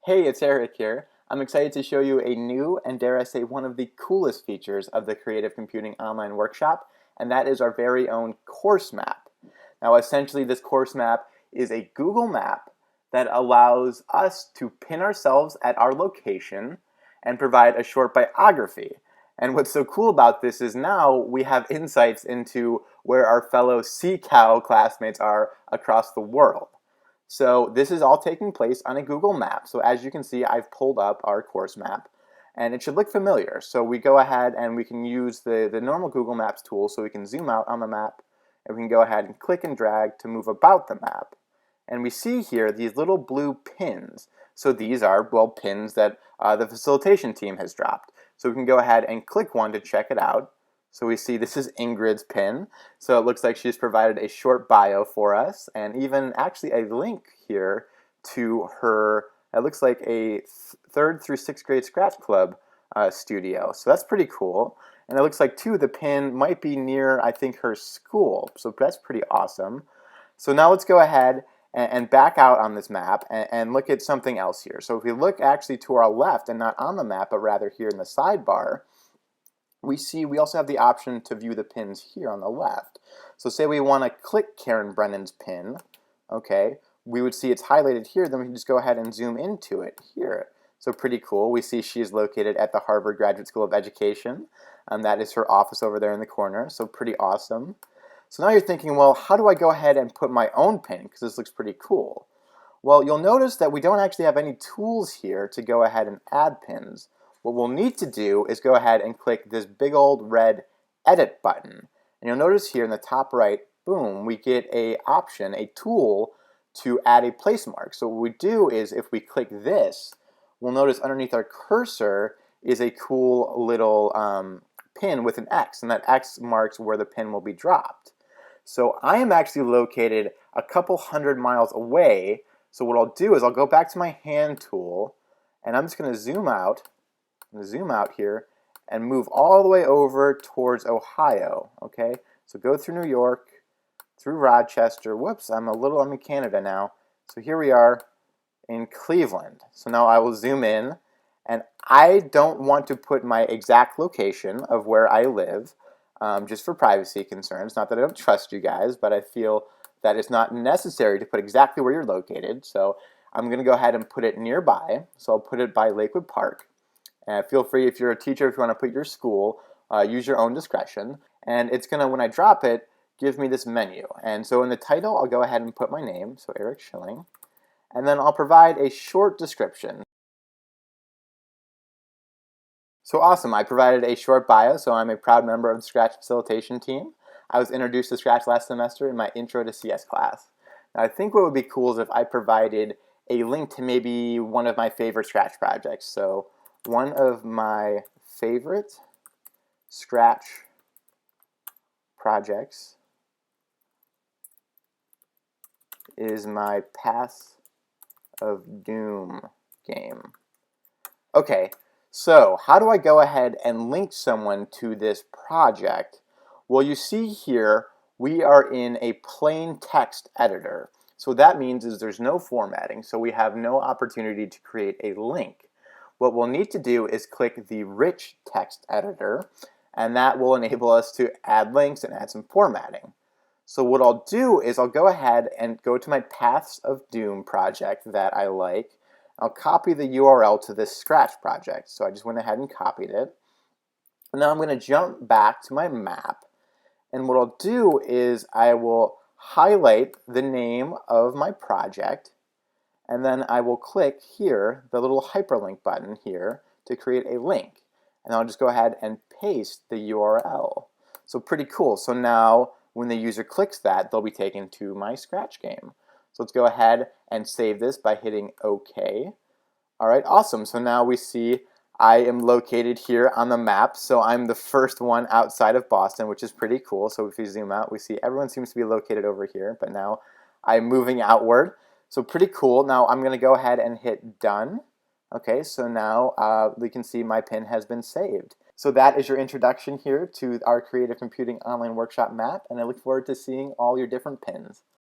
Hey, it's Eric here. I'm excited to show you a new and dare I say one of the coolest features of the Creative Computing Online Workshop, and that is our very own course map. Now essentially this course map is a Google map that allows us to pin ourselves at our location and provide a short biography. And what's so cool about this is now we have insights into where our fellow CCOW classmates are across the world. So this is all taking place on a Google map. So as you can see, I've pulled up our course map and it should look familiar. So we go ahead and we can use the normal Google Maps tool, so we can zoom out on the map and we can go ahead and click and drag to move about the map. And we see here these little blue pins. So these are, well, pins that the facilitation team has dropped. So we can go ahead and click one to check it out. So we see this is Ingrid's pin. So it looks like she's provided a short bio for us and even actually a link here to her, it looks like a 3rd through 6th grade Scratch Club studio. So that's pretty cool. And it looks like too the pin might be near, I think, her school. So that's pretty awesome. So now let's go ahead and back out on this map and look at something else here. So if we look actually to our left and not on the map, but rather here in the sidebar, we see we also have the option to view the pins here on the left. So say we want to click Karen Brennan's pin, okay, we would see it's highlighted here, then we can just go ahead and zoom into it here. So pretty cool. We see she is located at the Harvard Graduate School of Education, and that is her office over there in the corner, so pretty awesome. So now you're thinking, well, how do I go ahead and put my own pin, because this looks pretty cool? Well, you'll notice that we don't actually have any tools here to go ahead and add pins. What we'll need to do is go ahead and click this big old red edit button. And you'll notice here in the top right, boom, we get a option, a tool to add a place mark. So what we do is if we click this, we'll notice underneath our cursor is a cool little pin with an X, and that X marks where the pin will be dropped. So I am actually located a couple 100 miles away. So what I'll do is I'll go back to my hand tool and I'm just going to zoom out. I'm going to zoom out here and move all the way over towards Ohio. Okay, so go through New York, through Rochester. Whoops, I'm in Canada now. So here we are in Cleveland. So now I will zoom in, and I don't want to put my exact location of where I live, just for privacy concerns. Not that I don't trust you guys, but I feel that it's not necessary to put exactly where you're located. So I'm going to go ahead and put it nearby. So I'll put it by Lakewood Park. And feel free, if you're a teacher, if you want to put your school, use your own discretion. And it's going to, when I drop it, give me this menu. And so in the title, I'll go ahead and put my name, so Eric Schilling. And then I'll provide a short description. So awesome, I provided a short bio, so I'm a proud member of the Scratch facilitation team. I was introduced to Scratch last semester in my Intro to CS class. Now I think what would be cool is if I provided a link to maybe one of my favorite Scratch projects. So one of my favorite Scratch projects is my Path of Doom game. Okay, so how do I go ahead and link someone to this project? Well, you see here we are in a plain text editor. So what that means is there's no formatting, so we have no opportunity to create a link. What we'll need to do is click the rich text editor, and that will enable us to add links and add some formatting. So what I'll do is I'll go ahead and go to my Paths of Doom project that I like. I'll copy the URL to this Scratch project. So I just went ahead and copied it. And now I'm going to jump back to my map. And what I'll do is I will highlight the name of my project. And then I will click here, the little hyperlink button here, to create a link. And I'll just go ahead and paste the URL. So pretty cool. So now when the user clicks that, they'll be taken to my Scratch game. So let's go ahead and save this by hitting OK. All right, awesome. So now we see I am located here on the map. So I'm the first one outside of Boston, which is pretty cool. So if we zoom out, we see everyone seems to be located over here, but now I'm moving outward. So pretty cool. Now I'm going to go ahead and hit done. Okay, so now we can see my pin has been saved. So that is your introduction here to our Creative Computing Online Workshop map, and I look forward to seeing all your different pins.